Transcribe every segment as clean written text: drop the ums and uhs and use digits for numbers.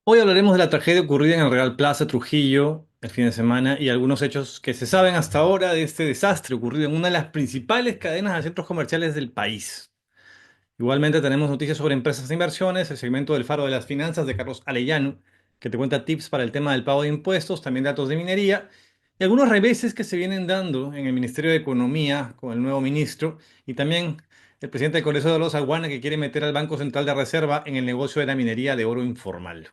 Hoy hablaremos de la tragedia ocurrida en el Real Plaza Trujillo el fin de semana y algunos hechos que se saben hasta ahora de este desastre ocurrido en una de las principales cadenas de centros comerciales del país. Igualmente tenemos noticias sobre empresas de inversiones, el segmento del Faro de las Finanzas de Carlos Arellano, que te cuenta tips para el tema del pago de impuestos, también datos de minería y algunos reveses que se vienen dando en el Ministerio de Economía con el nuevo ministro y también el presidente del Congreso de los Aguana que quiere meter al Banco Central de Reserva en el negocio de la minería de oro informal.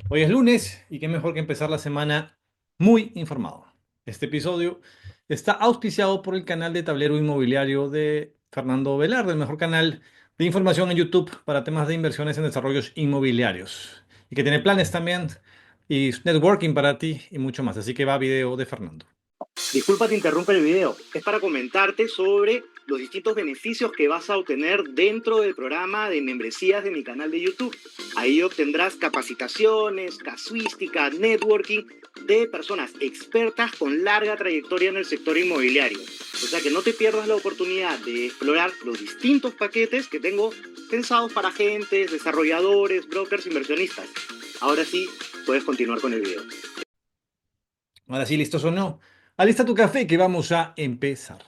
Hoy es lunes y qué mejor que empezar la semana muy informado. Este episodio está auspiciado por el canal de Tablero Inmobiliario de Fernando Velarde, el mejor canal de información en YouTube para temas de inversiones en desarrollos inmobiliarios y que tiene planes también y networking para ti y mucho más. Así que va video de Fernando. Disculpa, te interrumpo el video. Es para comentarte sobre los distintos beneficios que vas a obtener dentro del programa de membresías de mi canal de YouTube. Ahí obtendrás capacitaciones, casuística, networking de personas expertas con larga trayectoria en el sector inmobiliario. O sea que no te pierdas la oportunidad de explorar los distintos paquetes que tengo pensados para agentes, desarrolladores, brokers, inversionistas. Ahora sí, puedes continuar con el video. Ahora sí, ¿listos o no? Alista tu café que vamos a empezar.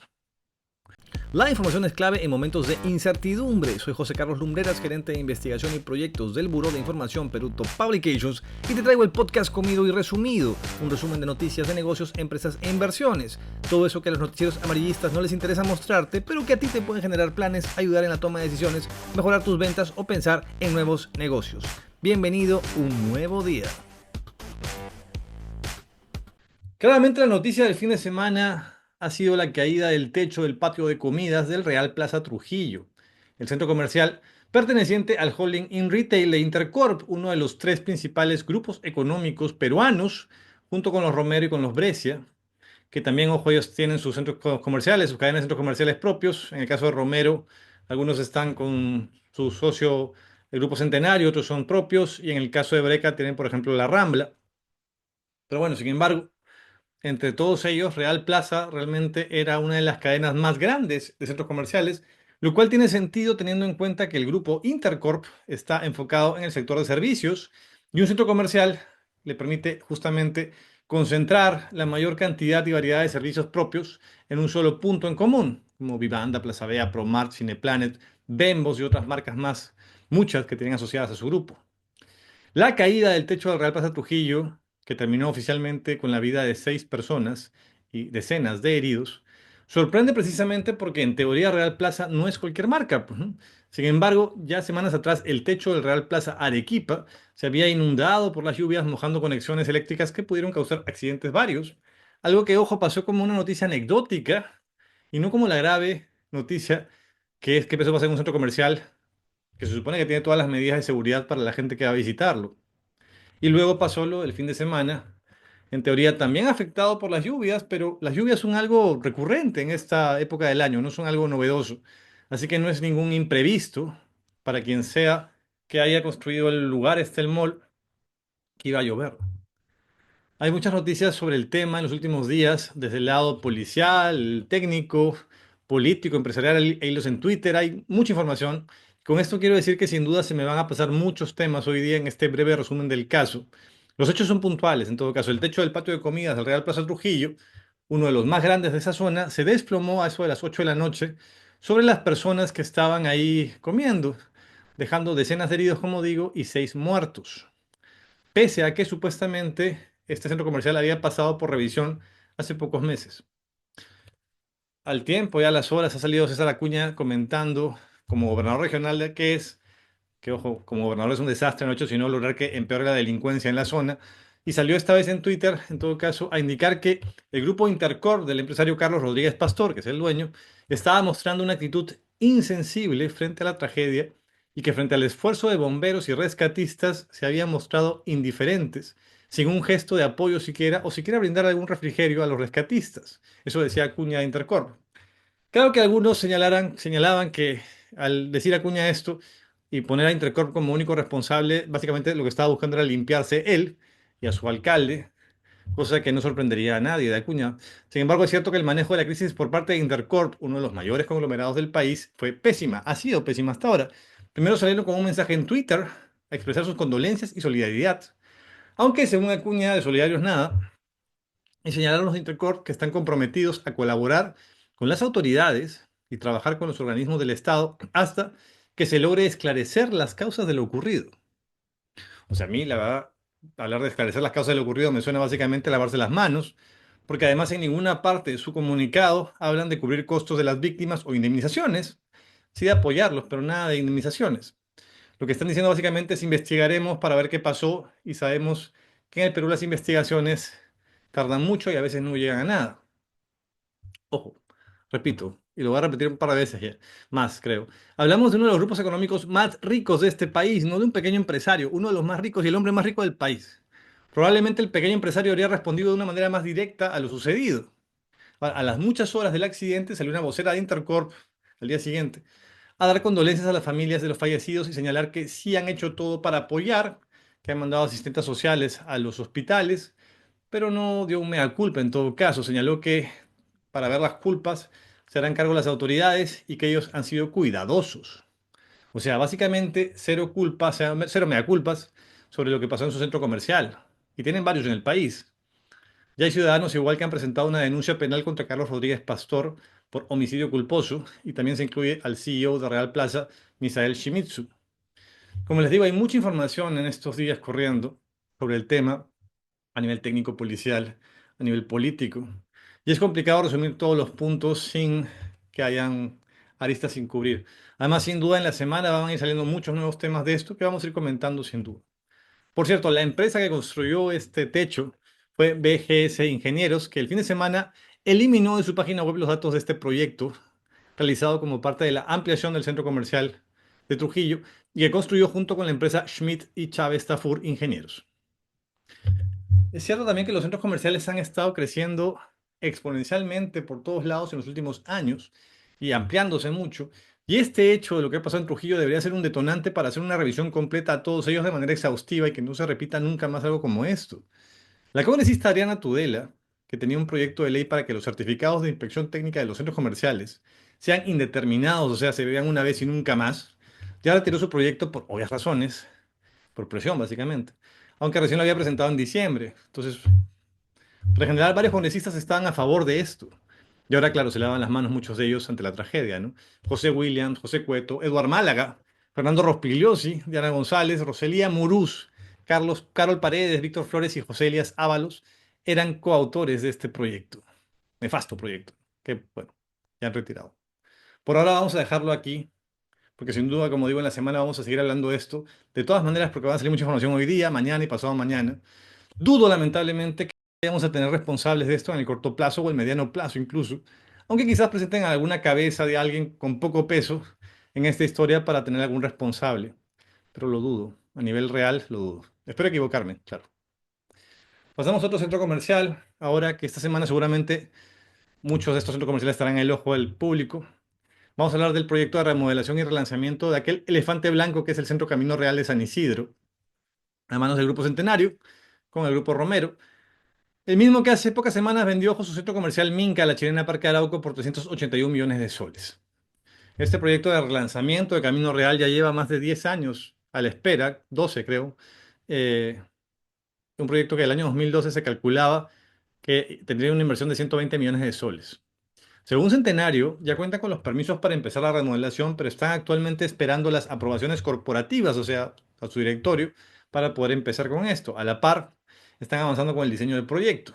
La información es clave en momentos de incertidumbre. Soy José Carlos Lumbreras, gerente de investigación y proyectos del Buró de Información Perú Top Publications, y te traigo el podcast comido y resumido, un resumen de noticias de negocios, empresas e inversiones. Todo eso que a los noticieros amarillistas no les interesa mostrarte, pero que a ti te pueden generar planes, ayudar en la toma de decisiones, mejorar tus ventas o pensar en nuevos negocios. Bienvenido un nuevo día. Claramente la noticia del fin de semana ha sido la caída del techo del patio de comidas del Real Plaza Trujillo, el centro comercial perteneciente al holding in retail de Intercorp, uno de los tres principales grupos económicos peruanos, junto con los Romero y con los Brescia, que también, ojo, ellos tienen sus centros comerciales, sus cadenas de centros comerciales propios. En el caso de Romero, algunos están con su socio, el Grupo Centenario, otros son propios, y en el caso de Breca tienen, por ejemplo, la Rambla. Pero bueno, sin embargo, entre todos ellos, Real Plaza realmente era una de las cadenas más grandes de centros comerciales, lo cual tiene sentido teniendo en cuenta que el grupo Intercorp está enfocado en el sector de servicios y un centro comercial le permite justamente concentrar la mayor cantidad y variedad de servicios propios en un solo punto en común, como Vivanda, Plaza Vea, Promart, Cineplanet, Bembos y otras marcas más, muchas que tienen asociadas a su grupo. La caída del techo del Real Plaza Trujillo, que terminó oficialmente con la vida de 6 personas y decenas de heridos, sorprende precisamente porque en teoría Real Plaza no es cualquier marca, pues, ¿no? Sin embargo, ya semanas atrás el techo del Real Plaza Arequipa se había inundado por las lluvias, mojando conexiones eléctricas que pudieron causar accidentes varios. Algo que, ojo, pasó como una noticia anecdótica y no como la grave noticia que es que empezó a pasar en un centro comercial que se supone que tiene todas las medidas de seguridad para la gente que va a visitarlo. Y luego pasó lo del fin de semana, en teoría también afectado por las lluvias, pero las lluvias son algo recurrente en esta época del año, no son algo novedoso. Así que no es ningún imprevisto para quien sea que haya construido el lugar, este el mall, que iba a llover. Hay muchas noticias sobre el tema en los últimos días, desde el lado policial, técnico, político, empresarial, hay hilos en Twitter, hay mucha información. Con esto quiero decir que sin duda se me van a pasar muchos temas hoy día en este breve resumen del caso. Los hechos son puntuales, en todo caso. El techo del patio de comidas del Real Plaza Trujillo, uno de los más grandes de esa zona, se desplomó a eso de las 8 de la noche sobre las personas que estaban ahí comiendo, dejando decenas de heridos, como digo, y 6 muertos, pese a que supuestamente este centro comercial había pasado por revisión hace pocos meses. Al tiempo y a las horas ha salido César Acuña comentando, como gobernador regional de que es, que ojo, como gobernador es un desastre, no ha hecho sino lograr que empeore la delincuencia en la zona, y salió esta vez en Twitter, en todo caso, a indicar que el grupo Intercorp del empresario Carlos Rodríguez Pastor, que es el dueño, estaba mostrando una actitud insensible frente a la tragedia y que frente al esfuerzo de bomberos y rescatistas se habían mostrado indiferentes, sin un gesto de apoyo siquiera, o siquiera brindar algún refrigerio a los rescatistas. Eso decía Acuña de Intercorp. Claro que algunos señalaban que al decir Acuña esto y poner a Intercorp como único responsable, básicamente lo que estaba buscando era limpiarse él y a su alcalde, cosa que no sorprendería a nadie de Acuña. Sin embargo, es cierto que el manejo de la crisis por parte de Intercorp, uno de los mayores conglomerados del país, fue pésima, ha sido pésima hasta ahora. Primero salieron con un mensaje en Twitter a expresar sus condolencias y solidaridad, aunque según Acuña de Solidarios Nada, y señalaron los de Intercorp que están comprometidos a colaborar con las autoridades y trabajar con los organismos del Estado hasta que se logre esclarecer las causas de lo ocurrido. O sea, a mí, la verdad, hablar de esclarecer las causas de lo ocurrido me suena básicamente a lavarse las manos, porque además en ninguna parte de su comunicado hablan de cubrir costos de las víctimas o indemnizaciones, sí de apoyarlos, pero nada de indemnizaciones. Lo que están diciendo básicamente es investigaremos para ver qué pasó y sabemos que en el Perú las investigaciones tardan mucho y a veces no llegan a nada. Ojo, repito, y lo voy a repetir un par de veces ya, más creo. Hablamos de uno de los grupos económicos más ricos de este país, no de un pequeño empresario, uno de los más ricos y el hombre más rico del país. Probablemente el pequeño empresario habría respondido de una manera más directa a lo sucedido. A las muchas horas del accidente salió una vocera de Intercorp al día siguiente a dar condolencias a las familias de los fallecidos y señalar que sí han hecho todo para apoyar, que han mandado asistentes sociales a los hospitales, pero no dio un mea culpa en todo caso. Señaló que para ver las culpas se harán cargo las autoridades y que ellos han sido cuidadosos. O sea, básicamente cero culpas, cero mea culpas sobre lo que pasó en su centro comercial. Y tienen varios en el país. Ya hay ciudadanos igual que han presentado una denuncia penal contra Carlos Rodríguez Pastor por homicidio culposo y también se incluye al CEO de Real Plaza, Misael Shimizu. Como les digo, hay mucha información en estos días corriendo sobre el tema a nivel técnico policial, a nivel político. Y es complicado resumir todos los puntos sin que hayan aristas sin cubrir. Además, sin duda, en la semana van a ir saliendo muchos nuevos temas de esto que vamos a ir comentando sin duda. Por cierto, la empresa que construyó este techo fue BGS Ingenieros, que el fin de semana eliminó de su página web los datos de este proyecto, realizado como parte de la ampliación del centro comercial de Trujillo, y que construyó junto con la empresa Schmidt y Chávez Tafur Ingenieros. Es cierto también que los centros comerciales han estado creciendo exponencialmente por todos lados en los últimos años y ampliándose mucho. Y este hecho de lo que ha pasado en Trujillo debería ser un detonante para hacer una revisión completa a todos ellos de manera exhaustiva y que no se repita nunca más algo como esto. La congresista Ariana Tudela, que tenía un proyecto de ley para que los certificados de inspección técnica de los centros comerciales sean indeterminados, o sea, se vean una vez y nunca más, ya retiró su proyecto por obvias razones, por presión básicamente, aunque recién lo había presentado en diciembre. Entonces, por lo general, varios congresistas estaban a favor de esto. Y ahora, claro, se lavan las manos muchos de ellos ante la tragedia, ¿no? José Williams, José Cueto, Eduard Málaga, Fernando Rospigliosi, Diana González, Roselía Murús, Carol Paredes, Víctor Flores y José Elías Ábalos eran coautores de este proyecto, nefasto proyecto, que, bueno, ya han retirado. Por ahora vamos a dejarlo aquí, porque sin duda, como digo, en la semana vamos a seguir hablando de esto. De todas maneras, porque va a salir mucha información hoy día, mañana y pasado mañana. Dudo lamentablemente que vayamos a tener responsables de esto en el corto plazo o el mediano plazo incluso, aunque quizás presenten alguna cabeza de alguien con poco peso en esta historia para tener algún responsable, pero lo dudo, a nivel real lo dudo. Espero equivocarme, claro. Pasamos a otro centro comercial, ahora que esta semana seguramente muchos de estos centros comerciales estarán en el ojo del público. Vamos a hablar del proyecto de remodelación y relanzamiento de aquel elefante blanco que es el Centro Camino Real de San Isidro, a manos del Grupo Centenario, con el Grupo Romero. El mismo que hace pocas semanas vendió su centro comercial Minca a la chilena Parque Arauco por 381 millones de soles. Este proyecto de relanzamiento de Camino Real ya lleva más de 10 años a la espera, 12 creo. Eh, un proyecto que el año 2012 se calculaba que tendría una inversión de 120 millones de soles. Según Centenario, ya cuentan con los permisos para empezar la remodelación, pero están actualmente esperando las aprobaciones corporativas, o sea, a su directorio, para poder empezar con esto. A la par, están avanzando con el diseño del proyecto.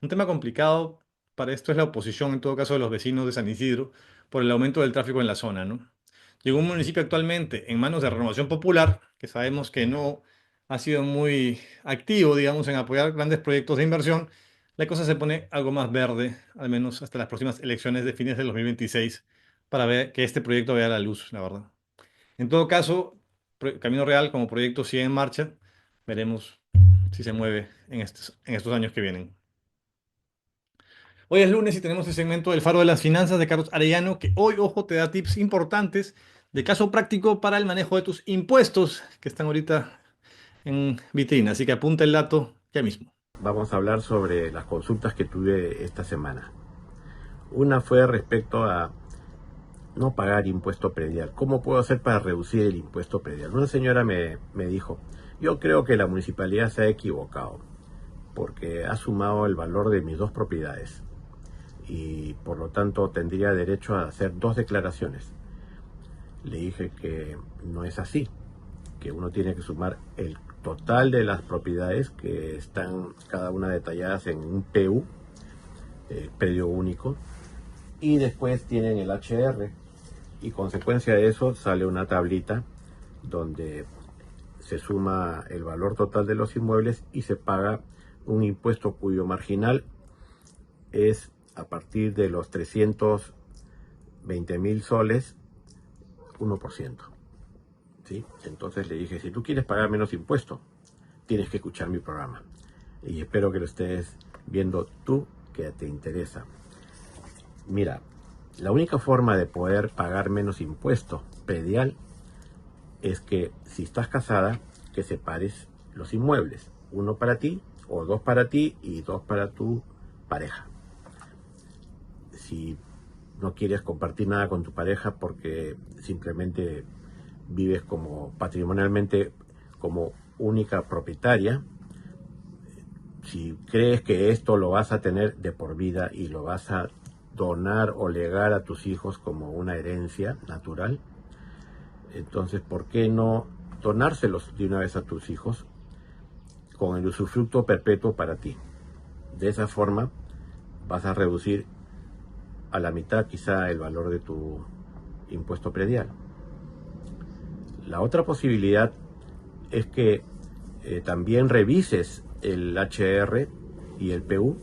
Un tema complicado para esto es la oposición, en todo caso, de los vecinos de San Isidro por el aumento del tráfico en la zona, ¿no? Llegó un municipio actualmente en manos de Renovación Popular, que sabemos que no ha sido muy activo, digamos, en apoyar grandes proyectos de inversión. La cosa se pone algo más verde, al menos hasta las próximas elecciones de fines del 2026, para ver que este proyecto vea la luz, la verdad. En todo caso, Camino Real como proyecto sigue en marcha. Veremos si se mueve en estos años que vienen. Hoy es lunes y tenemos el segmento del Faro de las Finanzas de Carlos Arellano, que hoy, ojo, te da tips importantes de caso práctico para el manejo de tus impuestos, que están ahorita en vitrina. Así que apunta el dato ya mismo. Vamos a hablar sobre las consultas que tuve esta semana. Una fue respecto a no pagar impuesto predial. ¿Cómo puedo hacer para reducir el impuesto predial? Una señora me dijo, yo creo que la municipalidad se ha equivocado porque ha sumado el valor de mis dos propiedades y por lo tanto tendría derecho a hacer dos declaraciones. Le dije que no es así, que uno tiene que sumar el total de las propiedades que están cada una detalladas en un PU, predio único, y después tienen el HR y consecuencia de eso sale una tablita donde se suma el valor total de los inmuebles y se paga un impuesto cuyo marginal es a partir de los 320.000 soles, 1%. ¿Sí? Entonces le dije, si tú quieres pagar menos impuesto, tienes que escuchar mi programa. Y espero que lo estés viendo tú, que te interesa. Mira, la única forma de poder pagar menos impuesto predial es que si estás casada, que separes los inmuebles. Uno para ti, o dos para ti y dos para tu pareja. Si no quieres compartir nada con tu pareja porque simplemente vives como patrimonialmente como única propietaria, si crees que esto lo vas a tener de por vida y lo vas a donar o legar a tus hijos como una herencia natural, entonces ¿por qué no donárselos de una vez a tus hijos con el usufructo perpetuo para ti? De esa forma vas a reducir a la mitad quizá el valor de tu impuesto predial. La otra posibilidad es que también revises el HR y el PU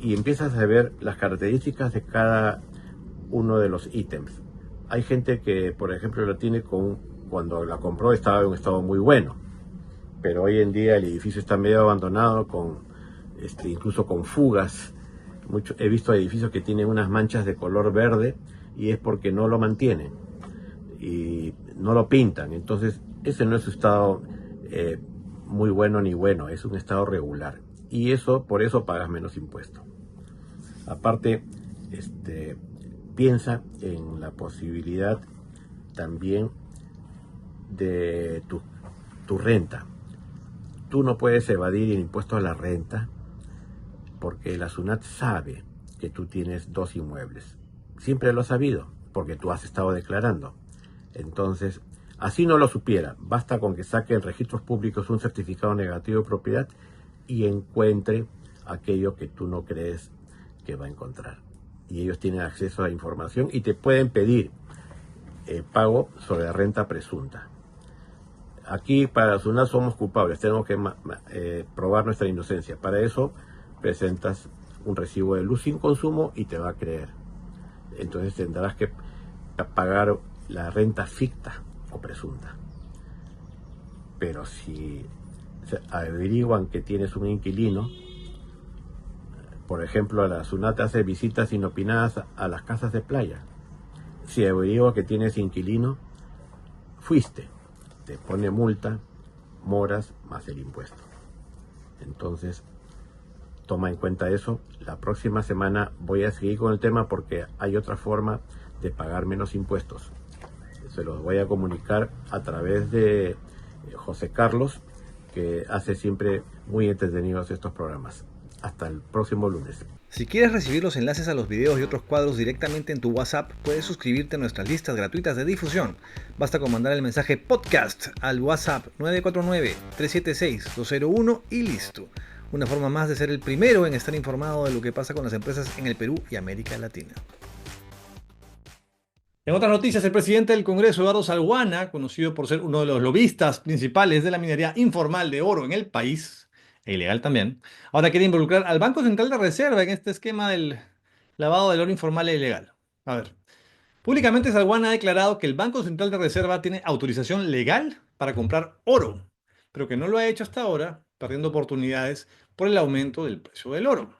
y empiezas a ver las características de cada uno de los ítems. Hay gente que, por ejemplo, lo tiene cuando la compró estaba en un estado muy bueno, pero hoy en día el edificio está medio abandonado, incluso con fugas. He visto edificios que tienen unas manchas de color verde y es porque no lo mantienen y no lo pintan. Entonces ese no es un estado muy bueno ni bueno, es un estado regular y por eso pagas menos impuesto. Aparte, piensa en la posibilidad también de tu renta. Tú no puedes evadir el impuesto a la renta porque la SUNAT sabe que tú tienes dos inmuebles. Siempre lo ha sabido, porque tú has estado declarando. Entonces, así no lo supiera, basta con que saque en registros públicos un certificado negativo de propiedad y encuentre aquello que tú no crees que va a encontrar. Y ellos tienen acceso a la información y te pueden pedir el pago sobre la renta presunta. Aquí para la SUNAT somos culpables, tenemos que probar nuestra inocencia. Para eso presentas un recibo de luz sin consumo y te va a creer. Entonces tendrás que pagar la renta ficta o presunta. Pero si se averiguan que tienes un inquilino, por ejemplo, la SUNAT hace visitas inopinadas a las casas de playa. Si averigua que tienes inquilino, fuiste, te pone multa, moras más el impuesto. Entonces, toma en cuenta eso. La próxima semana voy a seguir con el tema porque hay otra forma de pagar menos impuestos. Se los voy a comunicar a través de José Carlos, que hace siempre muy entretenidos estos programas. Hasta el próximo lunes. Si quieres recibir los enlaces a los videos y otros cuadros directamente en tu WhatsApp, puedes suscribirte a nuestras listas gratuitas de difusión. Basta con mandar el mensaje podcast al WhatsApp 949-376-201 y listo. Una forma más de ser el primero en estar informado de lo que pasa con las empresas en el Perú y América Latina. En otras noticias, el presidente del Congreso, Eduardo Salguana, conocido por ser uno de los lobistas principales de la minería informal de oro en el país, e ilegal también, ahora quiere involucrar al Banco Central de Reserva en este esquema del lavado del oro informal e ilegal. A ver, públicamente Salguana ha declarado que el Banco Central de Reserva tiene autorización legal para comprar oro, pero que no lo ha hecho hasta ahora, perdiendo oportunidades por el aumento del precio del oro.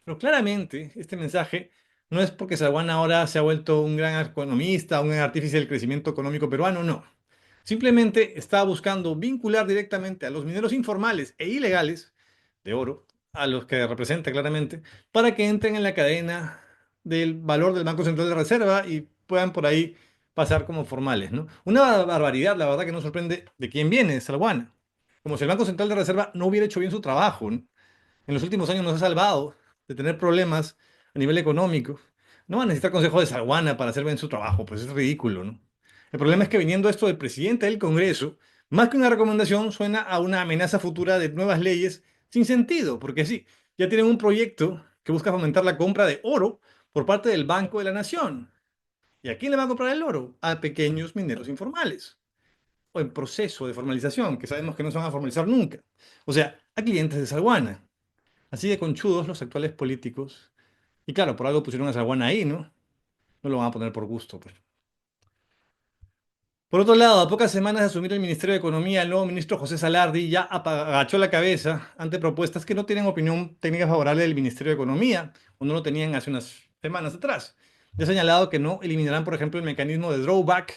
Pero claramente este mensaje no es porque Salguana ahora se ha vuelto un gran economista, un gran artífice del crecimiento económico peruano, no. Simplemente está buscando vincular directamente a los mineros informales e ilegales de oro, a los que representa claramente, para que entren en la cadena del valor del Banco Central de Reserva y puedan por ahí pasar como formales, ¿no? Una barbaridad, la verdad que no sorprende de quién viene, de Salguana. Como si el Banco Central de Reserva no hubiera hecho bien su trabajo, ¿no? En los últimos años nos ha salvado de tener problemas a nivel económico. No va a necesitar consejo de Salguana para hacer bien su trabajo, pues es ridículo, ¿no? El problema es que viniendo esto del presidente del Congreso, más que una recomendación, suena a una amenaza futura de nuevas leyes sin sentido, porque sí, ya tienen un proyecto que busca fomentar la compra de oro por parte del Banco de la Nación. ¿Y a quién le va a comprar el oro? A pequeños mineros informales o en proceso de formalización, que sabemos que no se van a formalizar nunca. O sea, a clientes de Salguana. Así de conchudos los actuales políticos. Y claro, por algo pusieron a Salguana ahí, ¿no? No lo van a poner por gusto, pues. Por otro lado, a pocas semanas de asumir el Ministerio de Economía, el nuevo ministro José Salardi ya agachó la cabeza ante propuestas que no tienen opinión técnica favorable del Ministerio de Economía, o no lo tenían hace unas semanas atrás. Ya ha señalado que no eliminarán, por ejemplo, el mecanismo de drawback,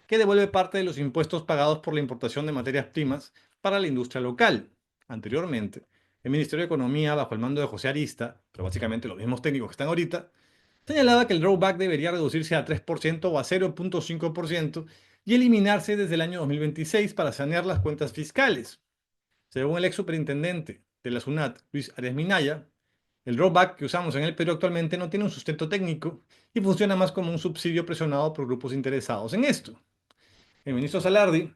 que devuelve parte de los impuestos pagados por la importación de materias primas para la industria local. Anteriormente, el Ministerio de Economía, bajo el mando de José Arista, pero básicamente los mismos técnicos que están ahorita, señalaba que el drawback debería reducirse a 3% o a 0,5% y eliminarse desde el año 2026 para sanear las cuentas fiscales. Según el ex superintendente de la SUNAT, Luis Arias Minaya, el drawback que usamos en el Perú actualmente no tiene un sustento técnico y funciona más como un subsidio presionado por grupos interesados en esto. El ministro Salardi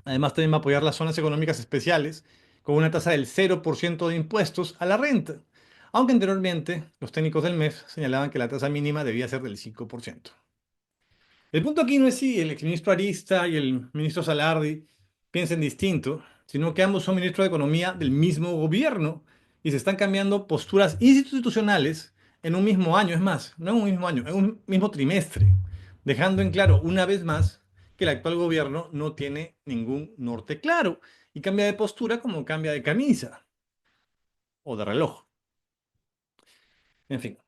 además también va a apoyar las zonas económicas especiales con una tasa del 0% de impuestos a la renta, aunque anteriormente los técnicos del MEF señalaban que la tasa mínima debía ser del 5%. El punto aquí no es si el exministro Arista y el ministro Salardi piensen distinto, sino que ambos son ministros de Economía del mismo gobierno y se están cambiando posturas institucionales en un mismo año, es más, no en un mismo año, en un mismo trimestre, dejando en claro una vez más que el actual gobierno no tiene ningún norte claro y cambia de postura como cambia de camisa o de reloj. En fin,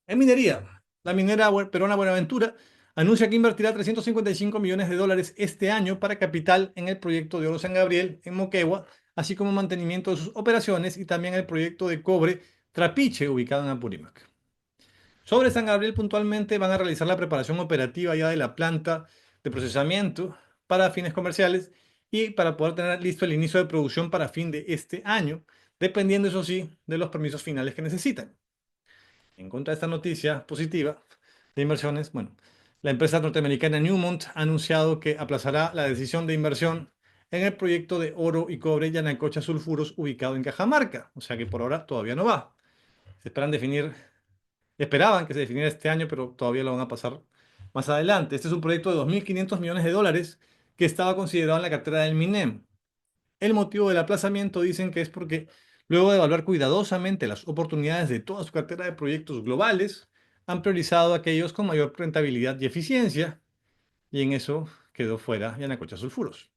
en minería, la minera peruana Buenaventura anuncia que invertirá $355 millones este año para capital en el proyecto de Oro San Gabriel en Moquegua, así como mantenimiento de sus operaciones y también el proyecto de cobre Trapiche ubicado en Apurímac. Sobre San Gabriel puntualmente van a realizar la preparación operativa ya de la planta de procesamiento para fines comerciales y para poder tener listo el inicio de producción para fin de este año, dependiendo eso sí de los permisos finales que necesitan. En contra de esta noticia positiva de inversiones, bueno, la empresa norteamericana Newmont ha anunciado que aplazará la decisión de inversión en el proyecto de oro y cobre Yanacocha Sulfuros ubicado en Cajamarca, o sea que por ahora todavía no va. Esperaban que se definiera este año, pero todavía lo van a pasar más adelante. Este es un proyecto de $2.500 millones que estaba considerado en la cartera del MINEM. El motivo del aplazamiento dicen que es porque luego de evaluar cuidadosamente las oportunidades de toda su cartera de proyectos globales, han priorizado aquellos con mayor rentabilidad y eficiencia, y en eso quedó fuera Yanacocha Sulfuros.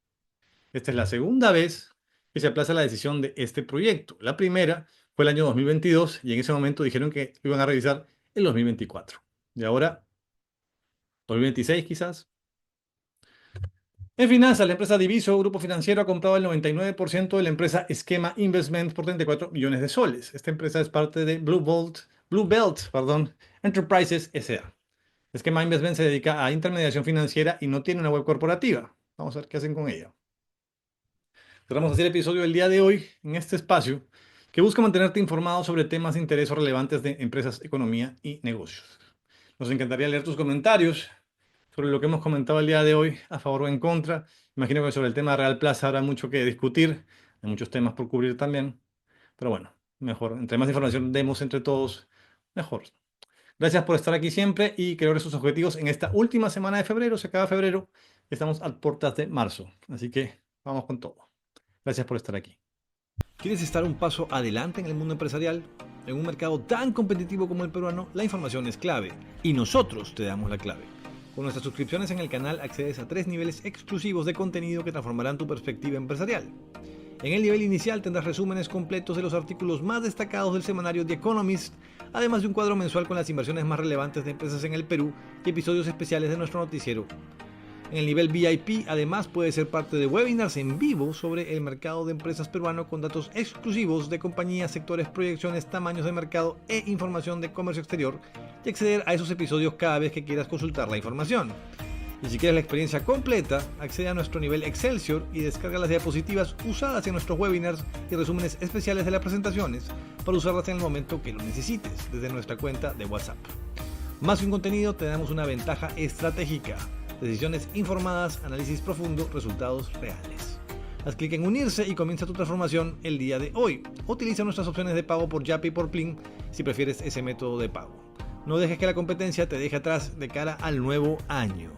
Esta es la segunda vez que se aplaza la decisión de este proyecto. La primera fue el año 2022 y en ese momento dijeron que lo iban a revisar el 2024. Y ahora, 2026 quizás. En finanzas, la empresa Diviso, grupo financiero, ha comprado el 99% de la empresa Esquema Investment por 34 millones de soles. Esta empresa es parte de Blue Belt, Enterprises S.A. Esquema Investment se dedica a intermediación financiera y no tiene una web corporativa. Vamos a ver qué hacen con ella. Cerramos así el episodio del día de hoy en este espacio que busca mantenerte informado sobre temas de interés o relevantes de empresas, economía y negocios. Nos encantaría leer tus comentarios sobre lo que hemos comentado el día de hoy, a favor o en contra. Imagino que sobre el tema de Real Plaza habrá mucho que discutir, hay muchos temas por cubrir también, pero bueno, mejor, entre más información demos entre todos, mejor. Gracias por estar aquí siempre y que logres sus objetivos en esta última semana de febrero. Se acaba febrero, estamos a puertas de marzo, así que vamos con todo. Gracias por estar aquí. ¿Quieres estar un paso adelante en el mundo empresarial? En un mercado tan competitivo como el peruano, la información es clave y nosotros te damos la clave. Con nuestras suscripciones en el canal accedes a 3 niveles exclusivos de contenido que transformarán tu perspectiva empresarial. En el nivel inicial tendrás resúmenes completos de los artículos más destacados del semanario The Economist, además de un cuadro mensual con las inversiones más relevantes de empresas en el Perú y episodios especiales de nuestro noticiero. En el nivel VIP, además, puedes ser parte de webinars en vivo sobre el mercado de empresas peruano con datos exclusivos de compañías, sectores, proyecciones, tamaños de mercado e información de comercio exterior y acceder a esos episodios cada vez que quieras consultar la información. Y si quieres la experiencia completa, accede a nuestro nivel Excelsior y descarga las diapositivas usadas en nuestros webinars y resúmenes especiales de las presentaciones para usarlas en el momento que lo necesites desde nuestra cuenta de WhatsApp. Más que un contenido, te damos una ventaja estratégica: decisiones informadas, análisis profundo, resultados reales. Haz clic en unirse y comienza tu transformación el día de hoy. Utiliza nuestras opciones de pago por Yape y por Plin si prefieres ese método de pago. No dejes que la competencia te deje atrás de cara al nuevo año.